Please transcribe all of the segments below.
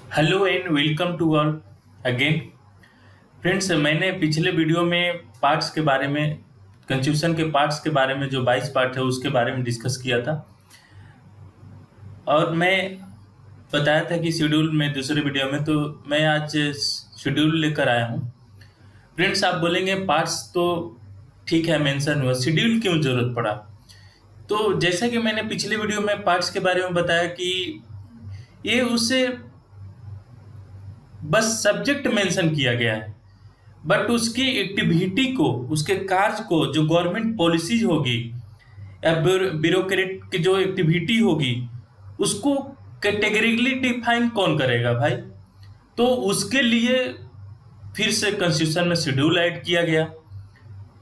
Hello and welcome to all again. Friends, मैंने पिछले video में पार्ट्स के बारे में, कंस्टिट्यूशन के पार्ट्स के बारे में, जो 22 पार्ट है उसके बारे में डिस्कस किया था। और मैं बताया था कि शेड्यूल में दूसरे वीडियो में, तो मैं आज शेड्यूल लेकर आया हूँ। फ्रेंड्स, आप बोलेंगे पार्ट्स तो ठीक है, मेंशन हुआ, शेड्यूल क्यों जरूरत पड़ा? तो जैसा कि मैंने पिछले वीडियो में पार्ट्स के बारे में बताया कि ये उससे बस सब्जेक्ट मेंशन किया गया है, बट उसकी एक्टिविटी को, उसके कार्य को, जो गवर्नमेंट पॉलिसीज होगी या ब्यूरोक्रेट की जो एक्टिविटी होगी, उसको कैटेगरिकली डिफाइन कौन करेगा भाई? तो उसके लिए फिर से कॉन्स्टिट्यूशन में शेड्यूल ऐड किया गया।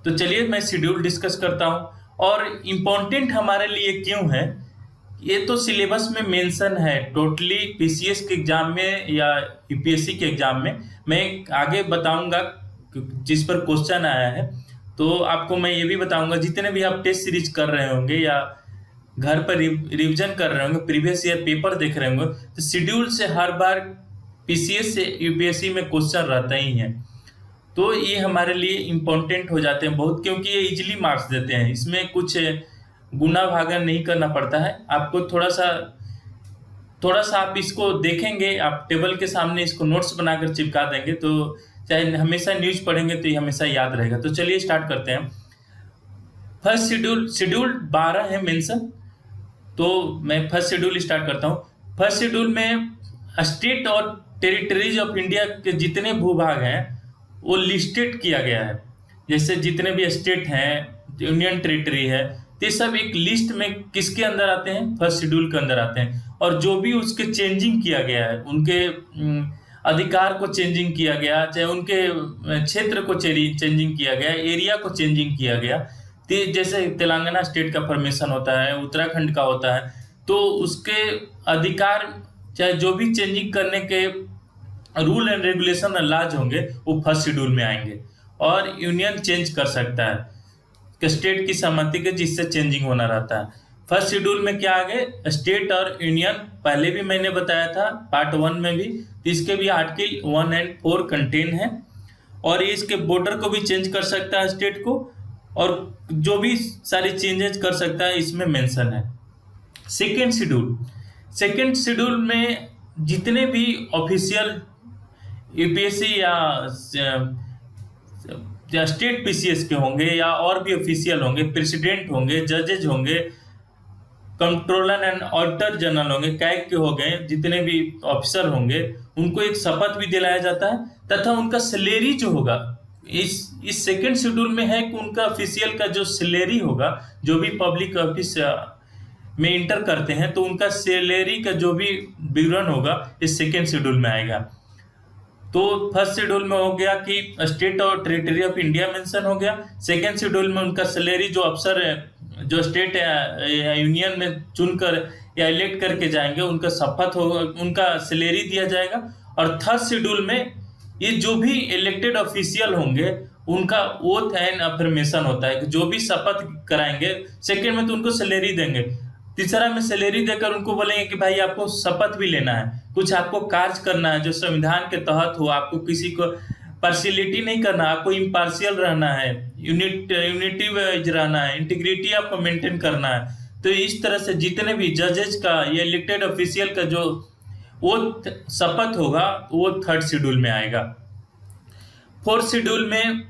तो चलिए मैं शेड्यूल डिस्कस करता हूँ और इम्पोर्टेंट हमारे लिए क्यों है। ये तो सिलेबस में मेंशन है टोटली, पीसीएस के एग्जाम में या यूपीएससी के एग्जाम में मैं आगे बताऊंगा जिस पर क्वेश्चन आया है। तो आपको मैं ये भी बताऊंगा, जितने भी आप टेस्ट सीरीज कर रहे होंगे या घर पर रिवीजन कर रहे होंगे, प्रीवियस ईयर पेपर देख रहे होंगे, तो शेड्यूल से हर बार पीसीएस से यूपीएससी में क्वेश्चन रहता ही है। तो ये हमारे लिए इम्पोर्टेंट हो जाते हैं बहुत, क्योंकि ये इजीली मार्क्स देते हैं। इसमें कुछ गुना भागा नहीं करना पड़ता है आपको। थोड़ा सा आप इसको देखेंगे, आप टेबल के सामने इसको नोट्स बनाकर चिपका देंगे, तो चाहे हमेशा न्यूज पढ़ेंगे तो ये हमेशा याद रहेगा। तो चलिए स्टार्ट करते हैं। फर्स्ट शेड्यूल 12 है मेंशन। तो मैं फर्स्ट शेड्यूल स्टार्ट करता हूँ। फर्स्ट शेड्यूल में स्टेट और टेरिटरीज ऑफ इंडिया के जितने भूभाग हैं वो लिस्टेड किया गया है। जैसे जितने भी स्टेट हैं, यूनियन टेरिटरी है, तो ये सब एक लिस्ट में किसके अंदर आते हैं? फर्स्ट शेड्यूल के अंदर आते हैं। और जो भी उसके चेंजिंग किया गया है, उनके अधिकार को चेंजिंग किया गया, चाहे उनके क्षेत्र को चेंजिंग किया गया, एरिया को चेंजिंग किया गया, तो जैसे तेलंगाना स्टेट का फॉर्मेशन होता है, उत्तराखंड का होता है, तो उसके अधिकार चाहे जो भी चेंजिंग करने के रूल एंड रेगुलेशन और लॉज होंगे वो फर्स्ट शेड्यूल में आएंगे। और यूनियन चेंज कर सकता है स्टेट की सहमति के, जिससे चेंजिंग होना रहता है। फर्स्ट शेड्यूल में क्या आ गए? स्टेट और यूनियन, पहले भी मैंने बताया था पार्ट 1 में भी, तो इसके भी आर्टिकल 1 और 4 कंटेन है। और ये इसके बॉर्डर को भी चेंज कर सकता है स्टेट को, और जो भी सारी चेंजेस कर सकता है इसमें मेंशन है। सेकेंड शेड्यूल में जितने भी ऑफिशियल यूपीएससी या स्टेट पीसीएस के होंगे या और भी ऑफिशियल होंगे, प्रेसिडेंट होंगे, जजेज होंगे, कंट्रोलर एंड ऑडिटर जनरल होंगे, कैग के हो गए, जितने भी ऑफिसर होंगे, उनको एक शपथ भी दिलाया जाता है। तथा उनका सैलरी जो होगा, इस सेकेंड शेड्यूल में है कि उनका ऑफिशियल का जो सैलरी होगा, जो भी पब्लिक ऑफिस में इंटर करते हैं, तो उनका सैलरी का जो भी विवरण होगा इस सेकेंड शेड्यूल में आएगा। तो फर्स्ट शेड्यूल में हो गया कि स्टेट और टेरिटरी ऑफ इंडिया मेंशन हो गया। सेकेंड शेड्यूल में उनका सैलरी, जो अफसर जो स्टेट या यूनियन में चुनकर या इलेक्ट करके जाएंगे, उनका शपथ होगा, उनका सैलरी दिया जाएगा। और थर्ड शेड्यूल में ये जो भी इलेक्टेड ऑफिशियल होंगे उनका ओथ एंड अफर्मेशन होता है कि जो भी शपथ कराएंगे, सेकेंड में तो उनको सैलरी देंगे, तीसरा में सैलरी देकर उनको बोलेंगे कि भाई आपको शपथ भी लेना है, कुछ आपको कार्य करना है जो संविधान के तहत हो, आपको किसी को पार्शियलिटी नहीं करना, आपको इम्पार्शियल रहना है, यूनिटी वाइज रहना है, इंटीग्रिटी आपको मेंटेन करना है। तो इस तरह से जितने भी जजेस का या इलेक्टेड ऑफिशियल का जो वो शपथ होगा वो थर्ड शेड्यूल में आएगा। फोर्थ शेड्यूल में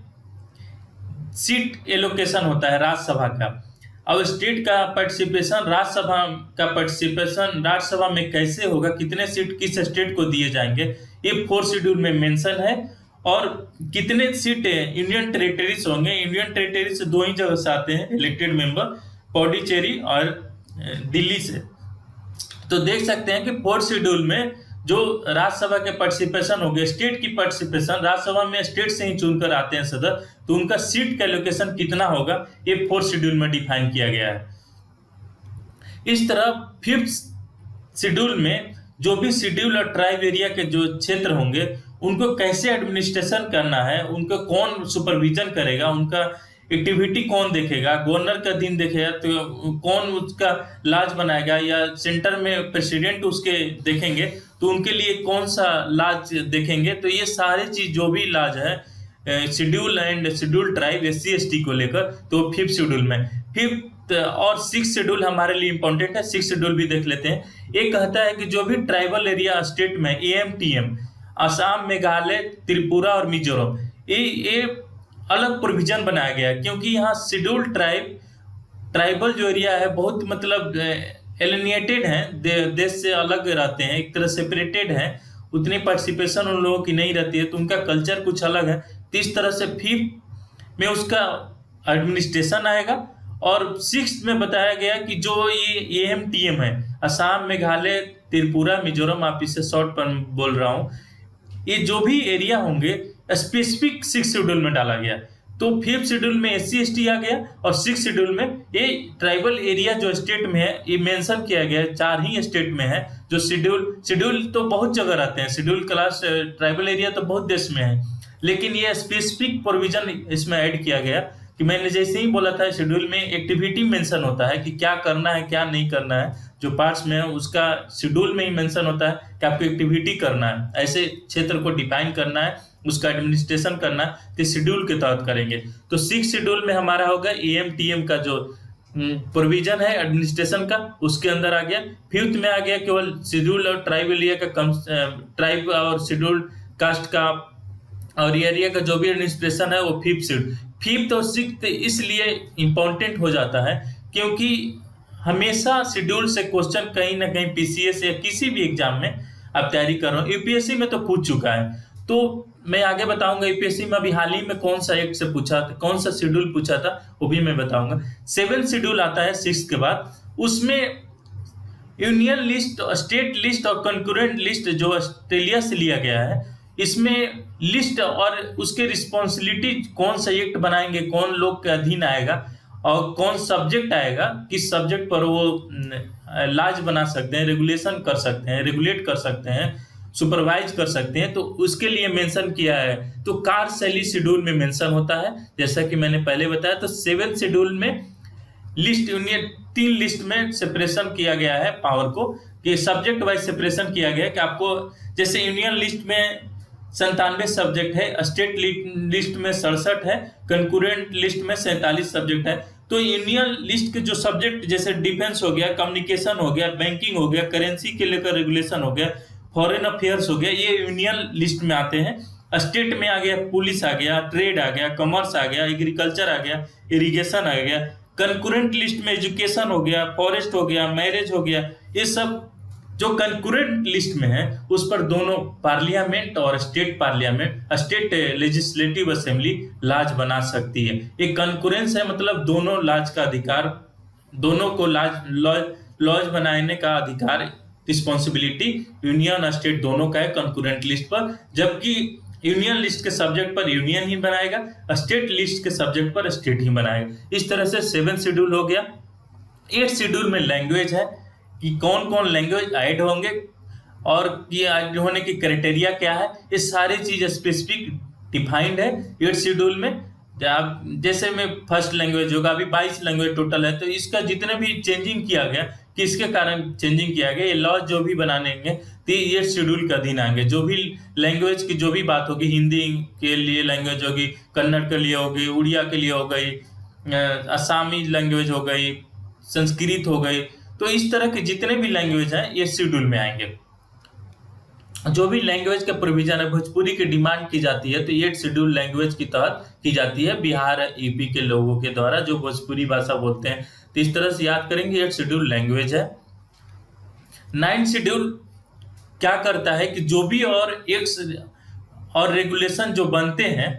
सीट एलोकेशन होता है राज्यसभा का। अब स्टेट का पार्टिसिपेशन, राज्यसभा का पार्टिसिपेशन राज्यसभा में कैसे होगा, कितने सीट किस स्टेट को दिए जाएंगे, ये फोर्थ शेड्यूल में मेंशन है। और कितने सीट यूनियन टेरिटरीज होंगे, यूनियन टेरिटरीज से 2 ही जगह से आते हैं इलेक्टेड मेंबर, पौडीचेरी और दिल्ली से। तो देख सकते हैं कि फोर्थ शेड्यूल में जो राज्यसभा के पार्टिसिपेशन हो गए, स्टेट की पार्टिसिपेशन, राज्यसभा में स्टेट से ही चुनकर आते हैं सदस्य, तो उनका सीट का एलोकेशन कितना होगा ये फोर्थ शेड्यूल में डिफाइन किया गया है। इस तरह फिफ्थ शेड्यूल में जो भी शेड्यूल और ट्राइब एरिया के जो क्षेत्र होंगे उनको कैसे एडमिनिस्ट्रेशन करना है, उनको कौन सुपरविजन करेगा, उनका एक्टिविटी कौन देखेगा, गवर्नर का अधीन देखेगा तो कौन उसका लाज बनाएगा, या सेंटर में प्रेसिडेंट उसके देखेंगे तो उनके लिए कौन सा लाज देखेंगे। तो ये सारे चीज जो भी लाज है schedule and schedule tribe SC ST को लेकर, तो 5th शेड्यूल में, 5th और 6th शेड्यूल हमारे लिए इंपॉर्टेंट है। 6th शेड्यूल भी देख लेते हैं। ये कहता है कि जो भी ट्राइबल एरिया स्टेट में AMTM, असम, मेघालय, त्रिपुरा और मिजोरम, ये अलग प्रोविजन बनाया गया है, क्योंकि यहाँ शेड्यूल ट्राइबल जो एरिया है बहुत मतलब एलिनिएटेड हैं, देश से अलग रहते हैं, एक तरह सेपरेटेड हैं, उतनी पार्टिसिपेशन उन लोगों की नहीं रहती है, तो उनका कल्चर कुछ अलग है। तो इस तरह से 5th में उसका एडमिनिस्ट्रेशन आएगा। और 6th में बताया गया कि जो ये AMTM है, असम, मेघालय, त्रिपुरा, मिजोरम, आप इसे शॉर्ट पर बोल रहा हूँ, ये जो भी एरिया होंगे स्पेसिफिक 6th शेड्यूल में डाला गया। तो 5th शेड्यूल में SC ST आ गया, और 6th शेड्यूल में ये ट्राइबल एरिया जो स्टेट में है ये मेंशन किया गया है। 4 ही स्टेट में है जो शेड्यूल तो बहुत जगह रहते हैं, शेड्यूल क्लास ट्राइबल एरिया तो बहुत देश में है, लेकिन ये स्पेसिफिक प्रोविजन इसमें ऐड किया गया कि मैंने जैसे ही बोला था शेड्यूल में एक्टिविटी मेंशन होता है कि क्या करना है क्या नहीं करना है, जो पार्ट्स में है उसका शेड्यूल में ही मेंशन होता है कि आपको एक्टिविटी करना है, ऐसे क्षेत्र को डिफाइन करना है, उसका एडमिनिस्ट्रेशन करना है, तो शेड्यूल के तहत करेंगे। तो 6th शेड्यूल में हमारा होगा AMTM का जो प्रोविजन है एडमिनिस्ट्रेशन का, उसके अंदर आ गया। 5th में आ गया केवल शेड्यूल और ट्राइब एरिया का, ट्राइब और शेड्यूल कास्ट का और एरिया का जो भी एडमिनिस्ट्रेशन है वो 5th और 6th इसलिए इम्पोर्टेंट हो जाता है क्योंकि हमेशा शेड्यूल से क्वेश्चन कहीं ना कहीं PCS या किसी भी एग्जाम में आप तैयारी कर रहे हो, UPSC में तो पूछ चुका है। तो मैं आगे बताऊंगा UPSC में अभी हाल ही में कौन सा एक्ट से पूछा था, कौन सा शेड्यूल पूछा था, वो भी मैं बताऊंगा। 7th शेड्यूल आता है 6th के बाद, उसमें यूनियन लिस्ट, स्टेट लिस्ट और कंकरेंट लिस्ट जो ऑस्ट्रेलिया से लिया गया है, इसमें लिस्ट और उसके रिस्पॉन्सिबिलिटी, कौन सा एक्ट बनाएंगे, कौन लोग के अधीन आएगा और कौन सब्जेक्ट आएगा, किस सब्जेक्ट पर वो लाज बना सकते हैं, रेगुलेशन कर सकते हैं, रेगुलेट कर सकते हैं, सुपरवाइज कर सकते हैं, तो उसके लिए मेंशन किया है। तो कार्यशैली शेड्यूल में मेंशन होता है, जैसा कि मैंने पहले बताया। तो 7th शेड्यूल में लिस्ट यूनियन 3 लिस्ट में सेपरेशन किया गया है पावर को, कि सब्जेक्ट वाइज सेपरेशन किया गया है कि आपको जैसे यूनियन लिस्ट में 97 सब्जेक्ट है, स्टेट लिस्ट में 67 है, कंकरेंट लिस्ट में 47 सब्जेक्ट है। तो यूनियन लिस्ट के जो सब्जेक्ट जैसे डिफेंस हो गया, कम्युनिकेशन हो गया, बैंकिंग हो गया, करेंसी के लेकर रेगुलेशन हो गया, फॉरेन अफेयर्स हो गया, ये यूनियन लिस्ट में आते हैं। स्टेट में आ गया पुलिस आ गया, ट्रेड आ गया, कॉमर्स आ गया, एग्रीकल्चर आ गया, इरिगेशन आ गया। कंकरेंट लिस्ट में एजुकेशन हो गया, फॉरेस्ट हो गया, मैरिज हो गया। ये सब जो कंकरेंट लिस्ट में है उस पर दोनों पार्लियामेंट और state parliament, state legislative assembly लाज बना सकती है। एक कंकरेंस है, मतलब दोनों लाज का अधिकार, दोनों को लॉज बनाने का अधिकार, रिस्पॉन्सिबिलिटी यूनियन और स्टेट दोनों का है कंकरेंट लिस्ट पर। जबकि यूनियन लिस्ट के सब्जेक्ट पर यूनियन ही बनाएगा, स्टेट लिस्ट के सब्जेक्ट पर स्टेट ही बनाएगा। इस तरह से 7th शेड्यूल हो गया। 8th शेड्यूल में लैंग्वेज है कि कौन कौन लैंग्वेज ऐड होंगे और ये ऐड होने की क्राइटेरिया क्या है, ये सारी चीज स्पेसिफिक डिफाइंड है 8th शेड्यूल में। जैसे में फर्स्ट लैंग्वेज होगा, अभी 22 लैंग्वेज टोटल है, तो इसका जितने भी चेंजिंग किया गया, किसके कारण चेंजिंग किया गया, ये लॉ जो भी बनाएंगे तो 8th शेड्यूल के अधीन आएंगे। जो भी लैंग्वेज की जो भी बात होगी, हिंदी के लिए लैंग्वेज होगी, कन्नड़ के लिए होगी, उड़िया के लिए हो गई, असमी लैंग्वेज हो गई, संस्कृत हो गई, तो इस तरह के जितने भी लैंग्वेज हैं ये शेड्यूल में आएंगे। जो भी लैंग्वेज का प्रोविजन है, भोजपुरी की डिमांड की जाती है तो 8th शेड्यूल लैंग्वेज की तहत की जाती है बिहार यूपी के लोगों के द्वारा जो भोजपुरी भाषा बोलते हैं। तो इस तरह से याद करेंगे 8th शेड्यूल लैंग्वेज है। 9th शेड्यूल क्या करता है कि जो भी और एक्ट्स और रेगुलेशन जो बनते हैं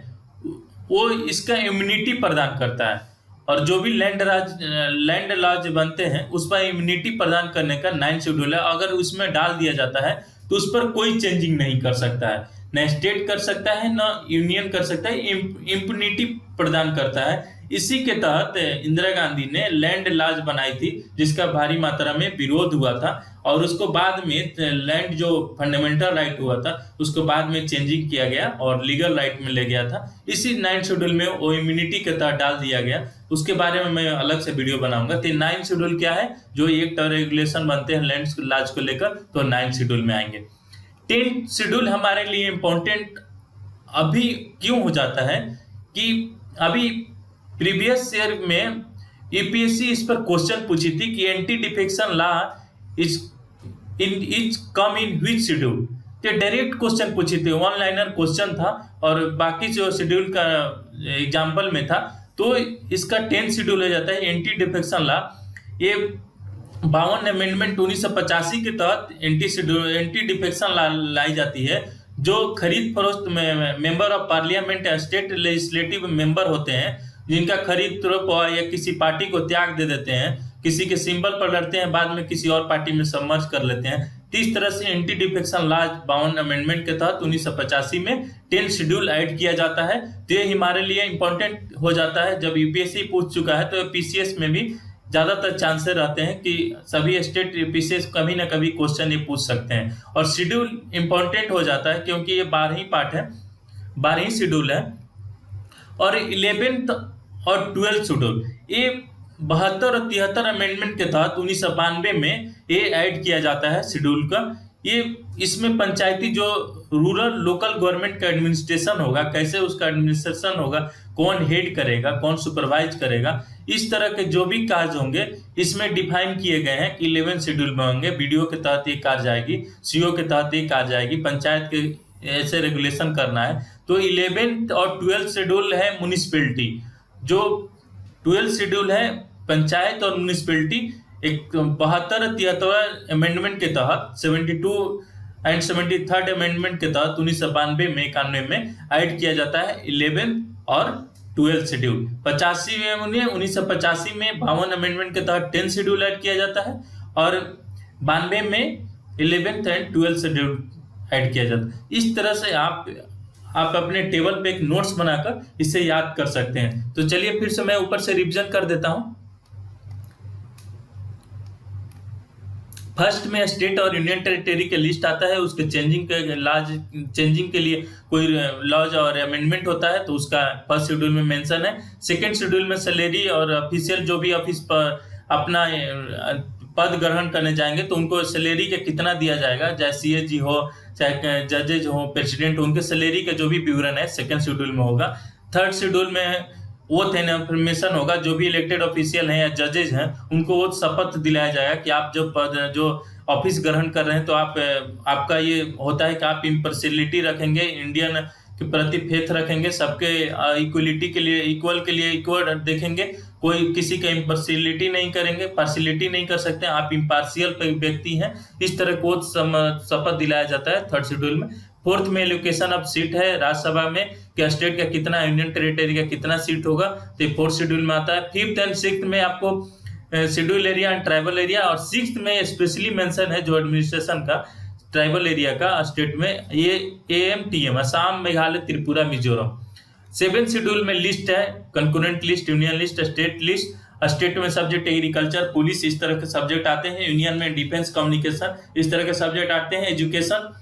वो इसका इम्यूनिटी प्रदान करता है, और जो भी लैंड लॉज बनते हैं उस पर इम्यूनिटी प्रदान करने का 9th शेड्यूल है। अगर उसमें डाल दिया जाता है तो उस पर कोई चेंजिंग नहीं कर सकता है। न स्टेट कर सकता है न यूनियन कर सकता है, इम्पुनिटी प्रदान करता है। इसी के तहत इंदिरा गांधी ने लैंड लॉज बनाई थी, जिसका भारी मात्रा में विरोध हुआ था, और उसको बाद में लैंड जो फंडामेंटल राइट हुआ था उसको बाद में चेंजिंग किया गया और लीगल राइट में ले गया था। इसी 9 शेड्यूल में वो इम्यूनिटी के तहत डाल दिया गया, उसके बारे में मैं अलग से वीडियो बनाऊंगा। तो 9 शेड्यूल क्या है, जो एक्ट और रेगुलेशन बनते हैं लैंड लॉज को लेकर, तो 9 शेड्यूल में आएंगे। 10 शेड्यूल हमारे लिए इम्पोर्टेंट अभी क्यों हो जाता है कि अभी प्रीवियस ईयर में यूपीएससी इस पर क्वेश्चन पूछी थी कि anti defection law is come in which schedule. तो डायरेक्ट क्वेश्चन पूछी थी, वन लाइनर क्वेश्चन था और बाकी जो शेड्यूल का एग्जाम्पल में था। तो इसका 10 शेड्यूल हो जाता है एंटी डिफेक्शन लॉ। ये 52 अमेंडमेंट 1985 के तहत एंटी डिफेक्शन लॉ लाई जाती है। जो खरीद फरोख्त में मेंबर ऑफ पार्लियामेंट या स्टेट लेजिस्लेटिव मेंबर होते हैं, जिनका खरीद फरोख्त या किसी पार्टी को त्याग दे देते हैं, किसी के सिंबल पर लड़ते हैं, बाद में किसी और पार्टी में सबमर्ज कर लेते हैं, तो इस तरह से एंटी डिफेक्शन लॉ 52 अमेंडमेंट के तहत 1985 में 10 शेड्यूल ऐड किया जाता है। तो ये हमारे लिए इंपॉर्टेंट हो जाता है। जब यूपीएससी पूछ चुका है तो पीसीएस में भी ज्यादातर चांसेस रहते हैं कि सभी स्टेट पीसीएस कभी ना कभी क्वेश्चन ये पूछ सकते हैं। और शेड्यूल इंपॉर्टेंट हो जाता है क्योंकि ये 12 पार्ट है, 12 शेड्यूल है। और 11th और 12th शेड्यूल ये 72 और 73 अमेंडमेंट के तहत 1992 में ये ऐड किया जाता है शेड्यूल का। ये इसमें पंचायती जो रूरल लोकल गवर्नमेंट का एडमिनिस्ट्रेशन होगा, कैसे उसका एडमिनिस्ट्रेशन होगा, कौन हेड करेगा, कौन सुपरवाइज करेगा, इस तरह के जो भी कार्य होंगे इसमें डिफाइन किए गए हैं कि 11 शेड्यूल में होंगे। बीडीओ के तहत ये कार्य जाएगी, सीओ के तहत ये कार्य जाएगी, पंचायत के ऐसे रेगुलेशन करना है। तो 11th और 12th शेड्यूल है म्युनिसिपैलिटी। जो 12th शेड्यूल है पंचायत और म्युनिसिपैलिटी, एक 72-73 अमेंडमेंट के तहत 72 एंड 73 अमेंडमेंट के तहत 1992 में 91 में ऐड किया जाता है 11 और 12 शेड्यूल। 85 में 1985 में 52 अमेंडमेंट के तहत 10 शेड्यूल ऐड किया जाता है और 92 में 11th एंड 12 शेड्यूल ऐड किया जाता है। इस तरह से आप अपने टेबल पे एक नोट्स बनाकर इसे याद कर सकते हैं। तो चलिए फिर से मैं ऊपर से रिवीजन कर देता हूं। फर्स्ट में स्टेट और यूनियन टेरिटरी के लिस्ट आता है, उसके चेंजिंग के लिए कोई लॉज और अमेंडमेंट होता है तो उसका फर्स्ट शेड्यूल में मेंशन है। सेकंड शेड्यूल में सैलरी और ऑफिशियल जो भी ऑफिस पर अपना पद ग्रहण करने जाएंगे तो उनको सैलरी का कितना दिया जाएगा, चाहे सीएजी हो चाहे जजेज हो, प्रेसिडेंट हो, उनके सैलरी का जो भी विवरण है सेकंड शेड्यूल में होगा। थर्ड शेड्यूल में ओथ एंड अफर्मेशन होगा, जो भी इलेक्टेड ऑफिशियल हैं या जजेज हैं उनको ओथ शपथ दिलाया जाएगा कि आप जो ऑफिस ग्रहण कर रहे हैं तो आपका ये होता है कि आप इम्पार्शियलिटी रखेंगे, इंडियन के प्रति फेथ रखेंगे, सबके इक्वलिटी के लिए इक्वल देखेंगे, कोई किसी का इम्पार्शियलिटी नहीं करेंगे, पार्शियलिटी नहीं कर सकते, आप इम्पार्शियल व्यक्ति हैं। इस तरह को शपथ दिलाया जाता है थर्ड शेड्यूल में। फोर्थ में एलोकेशन ऑफ सीट है राज्यसभा में, क्या स्टेट का कितना, यूनियन टेरिटरी का कितना सीट होगा, तो ये फोर्थ शेड्यूल में आता है। फिफ्थ एंड सिक्स्थ में आपको schedule area and tribal area, और सिक्स्थ में स्पेशली मेंशन है जो एडमिनिस्ट्रेशन का ट्राइबल एरिया का स्टेट में, ये AMTM Assam, Meghalaya, Tripura, Mizoram. Seventh schedule में लिस्ट है, concurrent list, union list, state list. State में सब्जेक्ट एग्रीकल्चर, पुलिस, इस तरह के सब्जेक्ट आते हैं। यूनियन में डिफेंस, कम्युनिकेशन, इस तरह के सब्जेक्ट आते हैं। एजुकेशन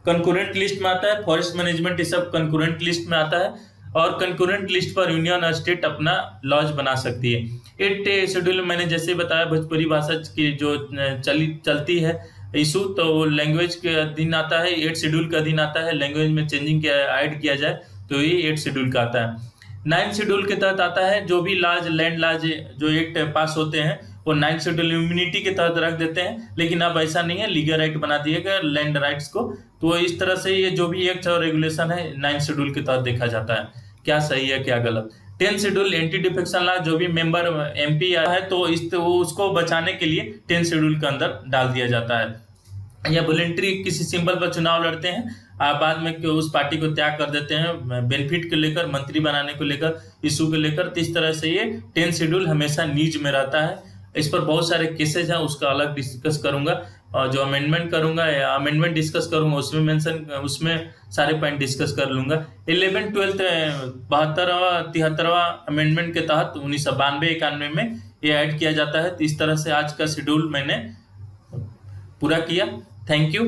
कंकरेंट लिस्ट में आता है। फॉरेस्ट मैनेजमेंट ये सब कंकरेंट लिस्ट में आता है। और कंकरेंट लिस्ट पर यूनियन और स्टेट अपना लॉज बना सकती है। 8 शेड्यूल में मैंने जैसे बताया भोजपुरी भाषा की जो चलती है इशू, तो लैंग्वेज के अधीन आता है। 8 शेड्यूल का अधीन आता है, लैंग्वेज में चेंजिंग ऐड किया जाए तो ये 8 शेड्यूल का आता है। 9 शेड्यूल के तहत आता है जो भी लॉज, लैंड लॉज जो एक्ट पास होते हैं वो 9 शेड्यूल इम्यूनिटी के तहत रख देते हैं, लेकिन अब ऐसा नहीं है, लीगल राइट बना दिएगा लैंड राइट्स को। तो इस तरह से ये जो भी एक्ट और रेगुलेशन है 9 शेड्यूल के तहत देखा जाता है, क्या सही है क्या गलत। 10 शेड्यूल एंटी डिफेक्शन लॉ, जो भी मेंबर MP आया है तो उसको बचाने के लिए 10 शेड्यूल के अंदर डाल दिया जाता है। या वॉलंटरी किसी सिंबल पर चुनाव लड़ते हैं, आप बाद में उस पार्टी को त्याग कर देते हैं बेनिफिट को लेकर, मंत्री बनाने को लेकर, इशू को लेकर। तो इस तरह से ये 10 शेड्यूल हमेशा नीज में रहता है। इस पर बहुत सारे केसेज हैं, उसका अलग डिस्कस करूंगा। जो अमेंडमेंट करूंगा या अमेंडमेंट डिस्कस करूंगा उसमें सारे पॉइंट डिस्कस कर लूंगा। 11 12 73वां अमेंडमेंट के तहत 1992-91 में ये ऐड किया जाता है। तो इस तरह से आज का शेड्यूल मैंने पूरा किया। Thank you.